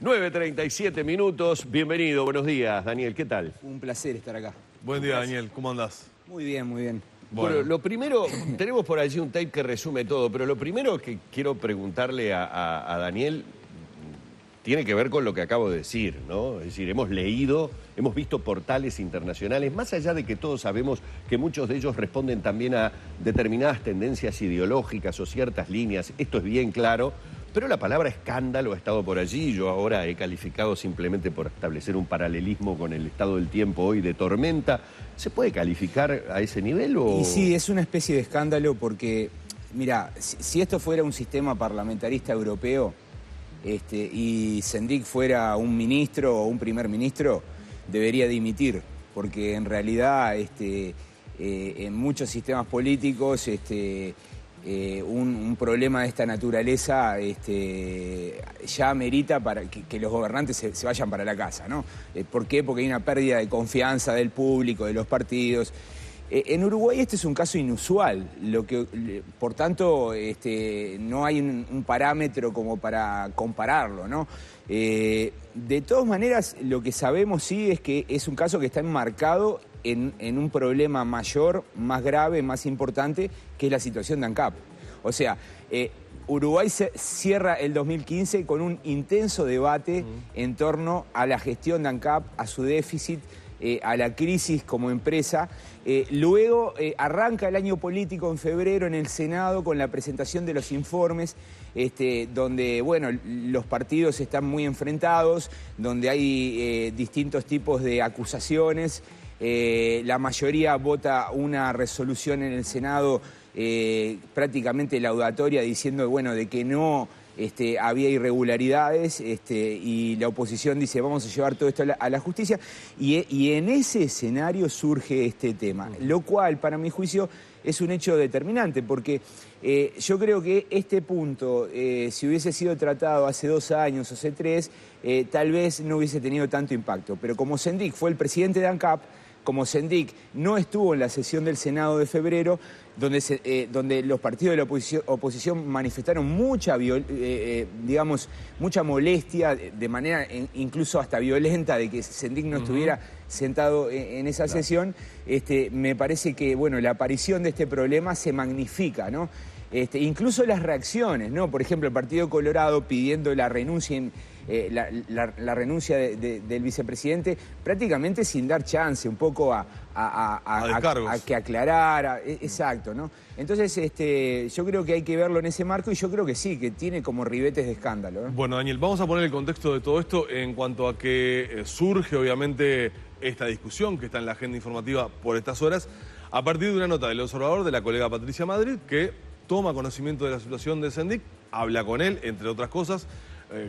9:37 minutos. Bienvenido, buenos días, Daniel. ¿Qué tal? Un placer estar acá. Buen día, Daniel. ¿Cómo andás? Muy bien, muy bien. Bueno, lo primero, tenemos por allí un tape que resume todo, pero lo primero que quiero preguntarle a Daniel tiene que ver con lo que acabo de decir, ¿no? Es decir, hemos leído, hemos visto portales internacionales, más allá de que todos sabemos que muchos de ellos responden también a determinadas tendencias ideológicas o ciertas líneas, esto es bien claro, pero la palabra escándalo ha estado por allí. Yo ahora he calificado simplemente por establecer un paralelismo con el estado del tiempo hoy de tormenta. ¿Se puede calificar a ese nivel o...? Y sí, es una especie de escándalo porque, mira, si esto fuera un sistema parlamentarista europeo y Sendik fuera un ministro o un primer ministro, debería dimitir, porque en realidad en muchos sistemas políticos un problema de esta naturaleza ya amerita para que los gobernantes se vayan para la casa, ¿no? ¿Por qué? Porque hay una pérdida de confianza del público, de los partidos. En Uruguay este es un caso inusual, por tanto no hay un parámetro como para compararlo, ¿no? De todas maneras, lo que sabemos sí es que es un caso que está enmarcado en un problema mayor, más grave, más importante, que es la situación de ANCAP. O sea, Uruguay cierra el 2015 con un intenso debate en torno a la gestión de ANCAP, a su déficit, a la crisis como empresa. Luego arranca el año político en febrero en el Senado con la presentación de los informes, donde bueno, los partidos están muy enfrentados, donde hay distintos tipos de acusaciones. La mayoría vota una resolución en el Senado prácticamente laudatoria diciendo bueno, de que no había irregularidades y la oposición dice vamos a llevar todo esto a la justicia y en ese escenario surge este tema, lo cual para mi juicio es un hecho determinante porque yo creo que este punto, si hubiese sido tratado hace 2 años o hace 3, tal vez no hubiese tenido tanto impacto, pero como Sendik fue el presidente de ANCAP, como Sendik no estuvo en la sesión del Senado de febrero, donde los partidos de la oposición manifestaron mucha molestia, de manera incluso hasta violenta, de que Sendik no estuviera sentado en esa sesión, me parece que bueno, la aparición de este problema se magnifica, ¿no? Incluso las reacciones, ¿no? Por ejemplo, el Partido Colorado pidiendo la renuncia, la renuncia del vicepresidente, prácticamente sin dar chance un poco a que aclarara. Exacto, ¿no? Entonces, yo creo que hay que verlo en ese marco y yo creo que sí, que tiene como ribetes de escándalo, ¿no? Bueno, Daniel, vamos a poner el contexto de todo esto en cuanto a que surge, obviamente, esta discusión que está en la agenda informativa por estas horas, a partir de una nota del Observador de la colega Patricia Madrid, que toma conocimiento de la situación de Sendik, habla con él, entre otras cosas,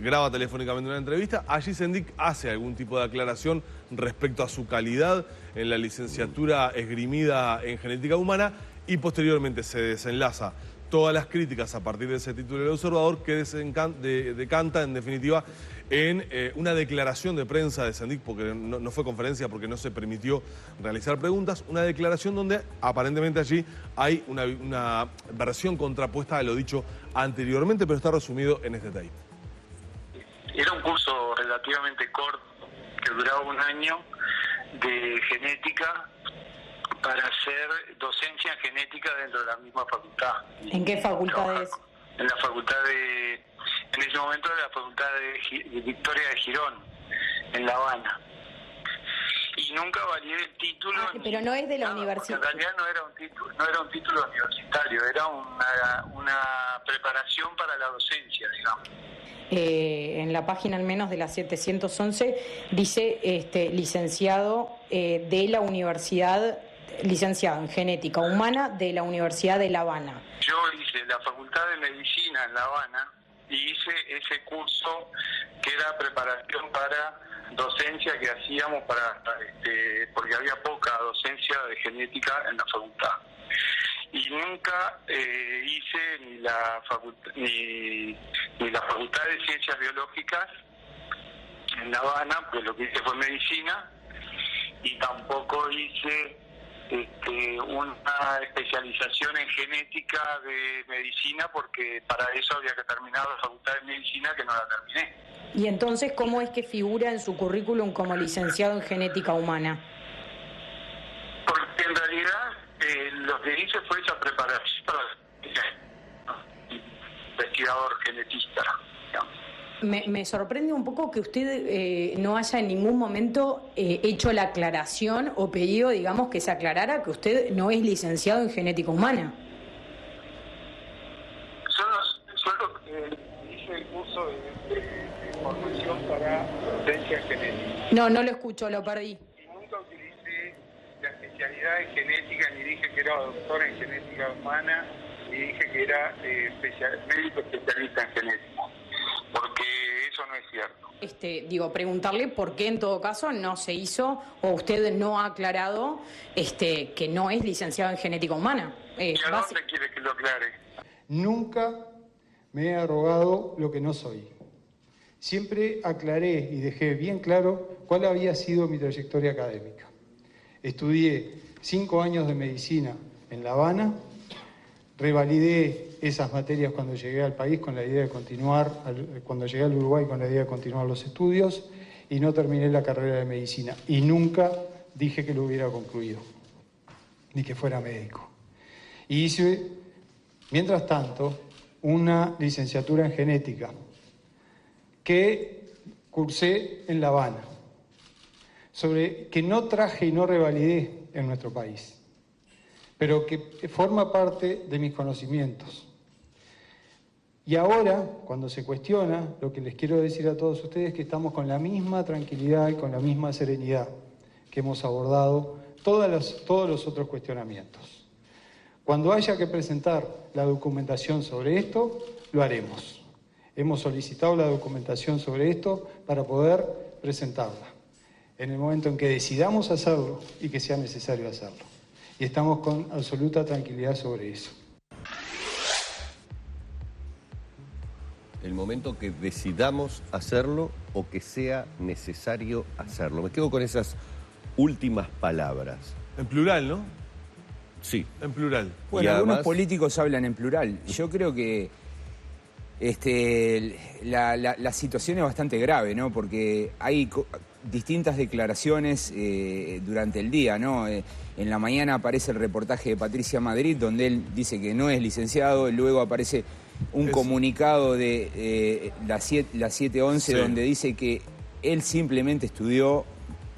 graba telefónicamente una entrevista. Allí Sendik hace algún tipo de aclaración respecto a su calidad en la licenciatura esgrimida en genética humana y posteriormente se desenlaza todas las críticas a partir de ese título del Observador que decanta en definitiva en una declaración de prensa de Sendik, porque no fue conferencia, porque no se permitió realizar preguntas, una declaración donde aparentemente allí hay una versión contrapuesta a lo dicho anteriormente, pero está resumido en este tape. Era un curso relativamente corto, que duraba 1 año, de genética para hacer docencia en genética dentro de la misma facultad. ¿En qué facultad es? En la facultad en ese momento de la facultad de Victoria de Girón, en La Habana. Y nunca validé el título. Pero no es de la universidad. En realidad no era un título universitario, era una preparación para la docencia, digamos. En la página al menos de la 711 dice licenciado de la universidad, licenciado en genética humana de la Universidad de La Habana. Yo hice la Facultad de Medicina en La Habana y hice ese curso que era preparación para docencia que hacíamos porque había poca docencia de genética en la facultad. Y nunca hice ni la Facultad de Ciencias Biológicas en La Habana, pues lo que hice fue medicina, y tampoco hice una especialización en genética de medicina, porque para eso había que terminar la facultad de medicina, que no la terminé. Y entonces, ¿cómo es que figura en su currículum como licenciado en genética humana? Porque en realidad lo que hice fue esa preparación para investigador genetista, digamos. Me sorprende un poco que usted no haya en ningún momento hecho la aclaración o pedido, digamos, que se aclarara que usted no es licenciado en genética humana. Solo hice el curso de formación para docencia genética. No lo escucho, lo perdí. Y nunca utilicé la especialidad en genética, ni dije que era doctor en genética humana, ni dije que era médico especialista en genética, porque eso no es cierto. Preguntarle por qué en todo caso no se hizo o usted no ha aclarado que no es licenciado en genética humana. ¿Y a dónde quiere que lo aclare? Nunca me he arrogado lo que no soy. Siempre aclaré y dejé bien claro cuál había sido mi trayectoria académica. Estudié 5 años de medicina en La Habana, revalidé esas materias cuando llegué al país con la idea de continuar, cuando llegué al Uruguay con la idea de continuar los estudios, y no terminé la carrera de medicina. Y nunca dije que lo hubiera concluido, ni que fuera médico. Y hice, mientras tanto, una licenciatura en genética que cursé en La Habana, que no traje y no revalidé en nuestro país, pero que forma parte de mis conocimientos. Y ahora, cuando se cuestiona, lo que les quiero decir a todos ustedes es que estamos con la misma tranquilidad y con la misma serenidad que hemos abordado todos los otros cuestionamientos. Cuando haya que presentar la documentación sobre esto, lo haremos. Hemos solicitado la documentación sobre esto para poder presentarla en el momento en que decidamos hacerlo y que sea necesario hacerlo. Y estamos con absoluta tranquilidad sobre eso. El momento que decidamos hacerlo o que sea necesario hacerlo. Me quedo con esas últimas palabras. En plural, ¿no? Sí. En plural. Bueno, Y algunos además, políticos hablan en plural. Yo creo que la situación es bastante grave, ¿no? Porque hay distintas declaraciones durante el día, ¿no? En la mañana aparece el reportaje de Patricia Madrid, donde él dice que no es licenciado, luego aparece un comunicado de la 711, sí, donde dice que él simplemente estudió,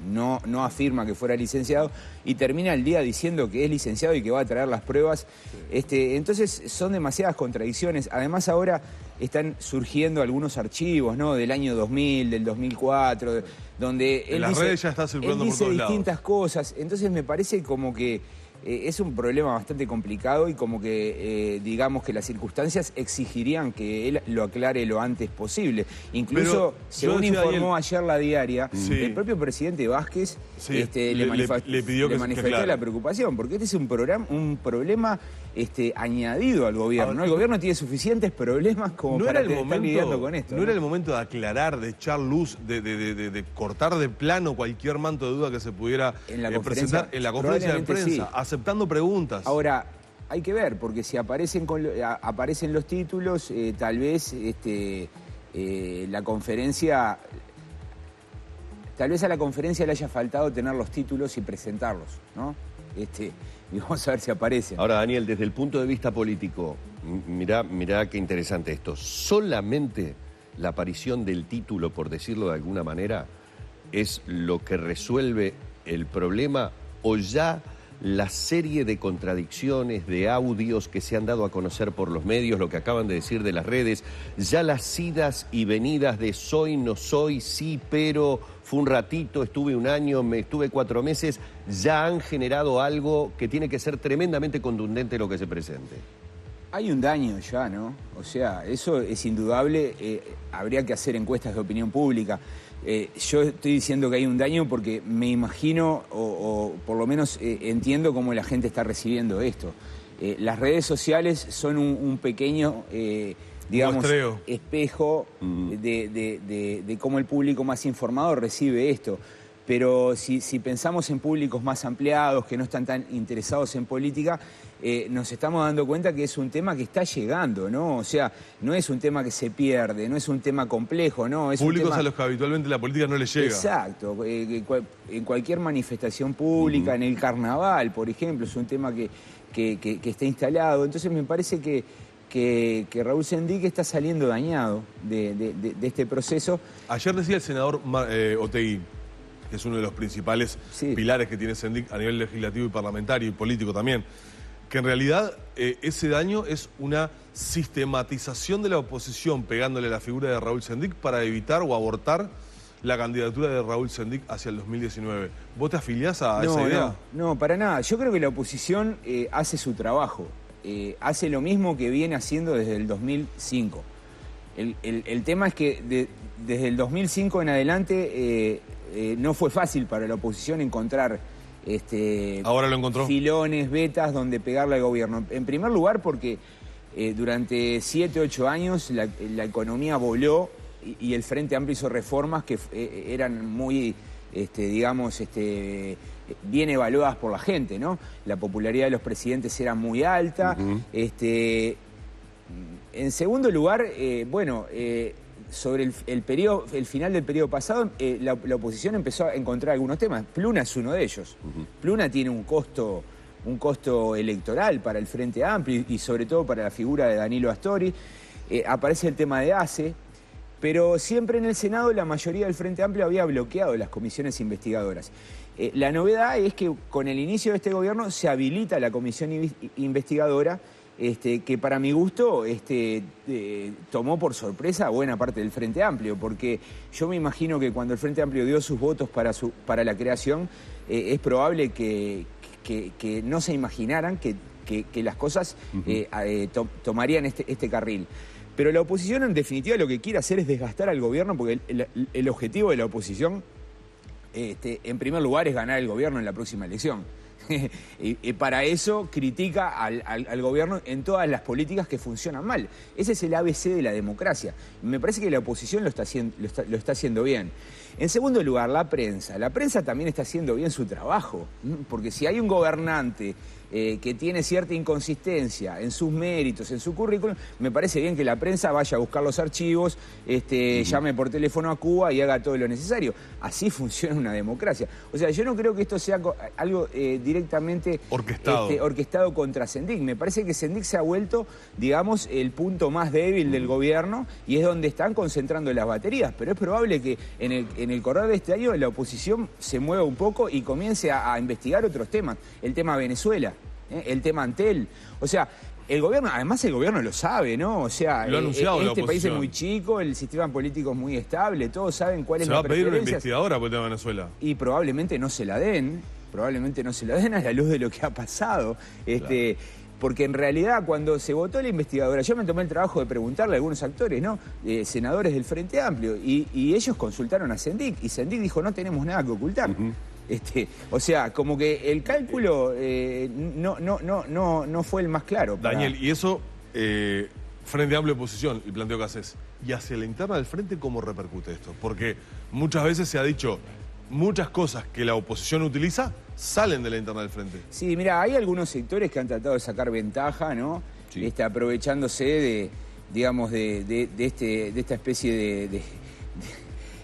no afirma que fuera licenciado, y termina el día diciendo que es licenciado y que va a traer las pruebas. Sí. Entonces son demasiadas contradicciones. Además ahora están surgiendo algunos archivos, ¿no? Del año 2000, del 2004, donde él las dice, redes ya está circulando él dice por todos distintas lados. Cosas. Entonces me parece como que es un problema bastante complicado y como que digamos que las circunstancias exigirían que él lo aclare lo antes posible. Incluso, según informó ayer La Diaria, sí, el propio presidente Vázquez, sí, le pidió que manifestó la preocupación, porque este es un problema añadido al gobierno, ¿no? El gobierno tiene suficientes problemas como para estar lidiando con esto. ¿No era el momento de aclarar, de echar luz, de cortar de plano cualquier manto de duda que se pudiera presentar en la conferencia de prensa? Sí. Aceptando preguntas. Ahora, hay que ver, porque si aparecen los títulos, tal vez la conferencia... Tal vez a la conferencia le haya faltado tener los títulos y presentarlos, ¿no? Y vamos a ver si aparecen. Ahora, Daniel, desde el punto de vista político, mirá qué interesante esto. ¿Solamente la aparición del título, por decirlo de alguna manera, es lo que resuelve el problema, o ya la serie de contradicciones, de audios que se han dado a conocer por los medios, lo que acaban de decir de las redes, ya las idas y venidas de soy, no soy, sí, pero fue un ratito, estuve un año, estuve 4 meses, ya han generado algo que tiene que ser tremendamente contundente lo que se presente? Hay un daño ya, ¿no? O sea, eso es indudable. Habría que hacer encuestas de opinión pública. Yo estoy diciendo que hay un daño porque me imagino, o por lo menos entiendo cómo la gente está recibiendo esto. Las redes sociales son un pequeño, digamos, espejo de cómo el público más informado recibe esto. pero si pensamos en públicos más ampliados, que no están tan interesados en política, nos estamos dando cuenta que es un tema que está llegando, ¿no? O sea, no es un tema que se pierde, no es un tema complejo, ¿no? Es Públicos un tema... a los que habitualmente la política no les llega. Exacto, en cualquier manifestación pública, en el carnaval, por ejemplo, es un tema que está instalado. Entonces me parece que Raúl Sendic está saliendo dañado de este proceso. Ayer decía el senador Otegi, que es uno de los principales pilares que tiene Sendic a nivel legislativo y parlamentario y político también, que en realidad ese daño es una sistematización de la oposición pegándole a la figura de Raúl Sendic para evitar o abortar la candidatura de Raúl Sendic hacia el 2019. ¿Vos te afiliás a esa idea? No, para nada. Yo creo que la oposición hace su trabajo. Hace lo mismo que viene haciendo desde el 2005. El tema es que desde el 2005 en adelante no fue fácil para la oposición encontrar ahora lo encontró. filones, vetas donde pegarle al gobierno. En primer lugar porque durante 7, 8 años la economía voló y el Frente Amplio hizo reformas que eran muy, bien evaluadas por la gente, ¿no? La popularidad de los presidentes era muy alta. En segundo lugar, sobre el final del periodo pasado, la oposición empezó a encontrar algunos temas. Pluna es uno de ellos. Pluna tiene un costo electoral para el Frente Amplio y sobre todo para la figura de Danilo Astori. Aparece el tema de ACE, pero siempre en el Senado la mayoría del Frente Amplio había bloqueado las comisiones investigadoras. La novedad es que con el inicio de este gobierno se habilita la comisión investigadora, que para mi gusto tomó por sorpresa a buena parte del Frente Amplio, porque yo me imagino que cuando el Frente Amplio dio sus votos para la creación, es probable que no se imaginaran que las cosas tomarían este carril. Pero la oposición en definitiva lo que quiere hacer es desgastar al gobierno, porque el objetivo de la oposición en primer lugar es ganar el gobierno en la próxima elección. Y para eso critica al gobierno en todas las políticas que funcionan mal. Ese es el ABC de la democracia. Me parece que la oposición lo está haciendo bien. En segundo lugar, la prensa. La prensa también está haciendo bien su trabajo, porque si hay un gobernante que tiene cierta inconsistencia en sus méritos, en su currículum, me parece bien que la prensa vaya a buscar los archivos, llame por teléfono a Cuba y haga todo lo necesario. Así funciona una democracia. O sea, yo no creo que esto sea algo directamente orquestado contra Sendic. Me parece que Sendic se ha vuelto, digamos, el punto más débil del gobierno y es donde están concentrando las baterías. Pero es probable que en el correr de este año la oposición se mueva un poco y comience a investigar otros temas. El tema Venezuela. El tema Antel. O sea, el gobierno lo sabe, ¿no? O sea, lo ha anunciado este país es muy chico, el sistema político es muy estable, todos saben cuál es la preferencia. ¿Se va a pedir una investigadora por el tema de Venezuela? Y probablemente no se la den a la luz de lo que ha pasado. Claro. Porque en realidad cuando se votó la investigadora, yo me tomé el trabajo de preguntarle a algunos actores, ¿no? Senadores del Frente Amplio, y ellos consultaron a Sendic, y Sendic dijo, no tenemos nada que ocultar. O sea, como que el cálculo no fue el más claro. Daniel, y eso, Frente Amplio de Oposición, el planteo que haces, y hacia la interna del Frente, ¿cómo repercute esto? Porque muchas veces se ha dicho, muchas cosas que la oposición utiliza salen de la interna del Frente. Sí, mira, hay algunos sectores que han tratado de sacar ventaja, ¿no? Sí. Aprovechándose de esta especie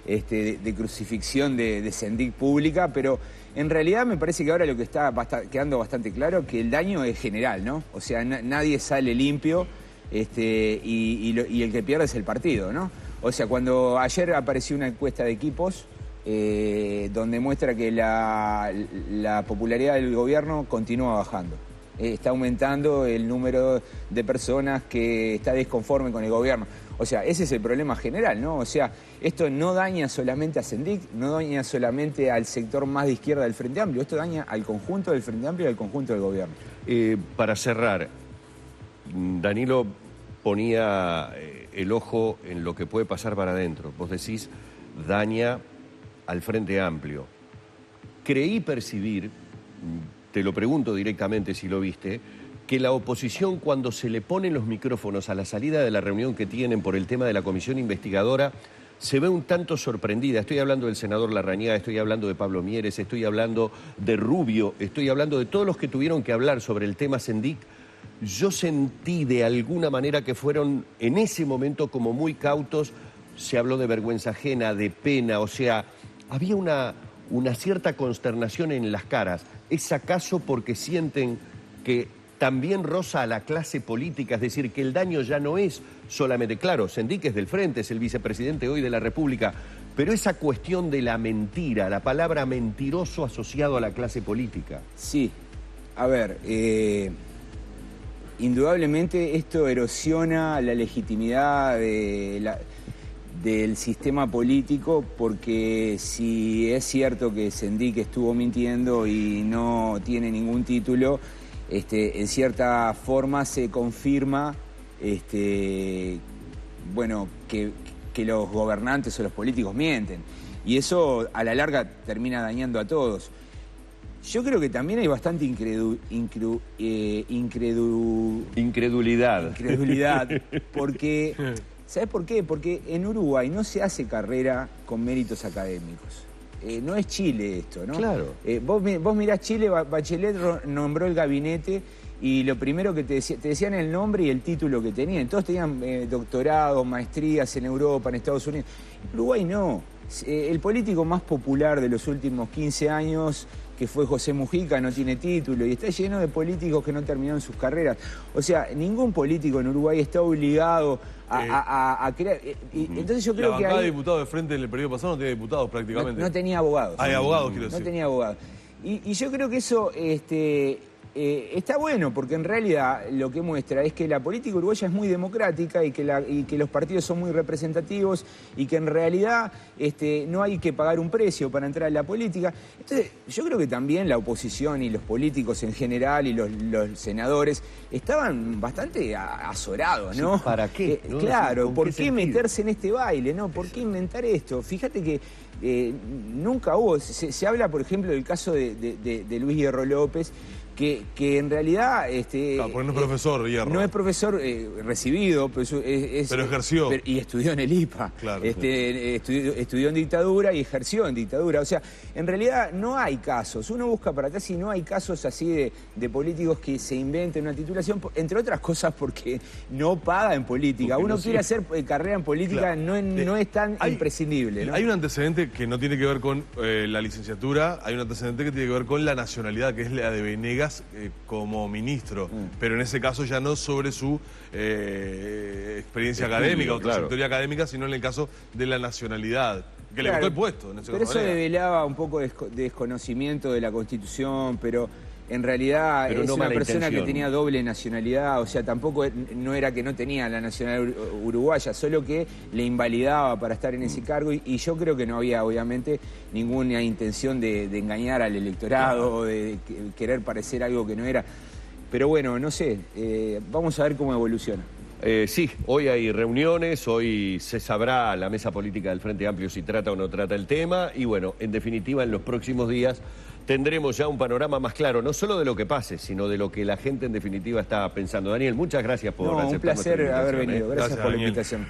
de crucifixión de Sendic pública, pero en realidad me parece que ahora lo que está quedando bastante claro es que el daño es general, ¿no? O sea, nadie sale limpio y el que pierde es el partido, ¿no? O sea, cuando ayer apareció una encuesta de equipos donde muestra que la popularidad del gobierno continúa bajando. Está aumentando el número de personas que está desconforme con el gobierno. O sea, ese es el problema general, ¿no? O sea, esto no daña solamente a Sendic, no daña solamente al sector más de izquierda del Frente Amplio, esto daña al conjunto del Frente Amplio y al conjunto del gobierno. Para cerrar, Danilo ponía el ojo en lo que puede pasar para adentro. Vos decís, daña al Frente Amplio. Creí percibir, te lo pregunto directamente si lo viste, que la oposición, cuando se le ponen los micrófonos a la salida de la reunión que tienen por el tema de la comisión investigadora, se ve un tanto sorprendida. Estoy hablando del senador Larrañaga, estoy hablando de Pablo Mieres, estoy hablando de Rubio, estoy hablando de todos los que tuvieron que hablar sobre el tema Sendik. Yo sentí de alguna manera que fueron en ese momento como muy cautos. Se habló de vergüenza ajena, de pena, o sea, había una cierta consternación en las caras. ¿Es acaso porque sienten que también roza a la clase política? Es decir, que el daño ya no es solamente, claro, Sendik es del Frente, es el vicepresidente hoy de la República, pero esa cuestión de la mentira, la palabra mentiroso asociado a la clase política. Sí, a ver, indudablemente esto erosiona la legitimidad del sistema político, porque si es cierto que Sendik estuvo mintiendo y no tiene ningún título, en cierta forma se confirma bueno, que los gobernantes o los políticos mienten. Y eso a la larga termina dañando a todos. Yo creo que también hay bastante incredulidad, porque, ¿sabes por qué? Porque en Uruguay no se hace carrera con méritos académicos. No es Chile esto, ¿no? Claro. Vos mirás Chile, Bachelet nombró el gabinete y lo primero que te decían el nombre y el título que tenían. Todos tenían doctorados, maestrías en Europa, en Estados Unidos. Uruguay no. El político más popular de los últimos 15 años, que fue José Mujica, no tiene título y está lleno de políticos que no terminaron sus carreras. O sea, ningún político en Uruguay está obligado a crear. Entonces yo creo que la bancada de diputados de Frente en el periodo pasado no tenía diputados prácticamente. No tenía abogados. Hay abogados, quiero decir. No tenía abogados. Y yo creo que eso está bueno, porque en realidad lo que muestra es que la política uruguaya es muy democrática y que los partidos son muy representativos y que en realidad no hay que pagar un precio para entrar en la política. Entonces, yo creo que también la oposición y los políticos en general y los senadores estaban bastante azorados, ¿no? Sí, ¿para qué? ¿No? Claro, ¿Con ¿por qué qué sentido? meterse en este baile, no? ¿Por qué inventar esto? Fíjate que nunca hubo. Se habla, por ejemplo, del caso de Luis Hierro López, que en realidad... Claro, porque no es profesor, Hierro. No es profesor recibido, pero ejerció. Y estudió en el IPA. Claro. Estudió en dictadura y ejerció en dictadura. O sea, en realidad no hay casos. Uno busca para atrás y no hay casos así de políticos que se inventen una titulación, entre otras cosas porque no paga en política. Porque Uno no quiere sé. hacer carrera en política, Claro. no es tan imprescindible, ¿no? Hay un antecedente que no tiene que ver con la licenciatura, hay un antecedente que tiene que ver con la nacionalidad, que es la de Venegas como ministro, pero en ese caso ya no sobre su experiencia académica o claro. trayectoria académica, sino en el caso de la nacionalidad, que le Claro, costó el puesto. En ese pero eso manera. develaba un poco de desconocimiento de la Constitución, pero en realidad Pero es no una mala persona intención. que tenía doble nacionalidad, o sea, tampoco no era que no tenía la nacionalidad uruguaya, solo que le invalidaba para estar en ese cargo y yo creo que no había obviamente ninguna intención de engañar al electorado o de querer parecer algo que no era. Pero bueno, no sé, vamos a ver cómo evoluciona. Sí, hoy hay reuniones, hoy se sabrá la mesa política del Frente Amplio si trata o no trata el tema y bueno, en definitiva en los próximos días tendremos ya un panorama más claro, no solo de lo que pase, sino de lo que la gente en definitiva está pensando. Daniel, muchas gracias por aceptar un placer nuestra haber invitación, venido. Gracias por la Daniel. invitación.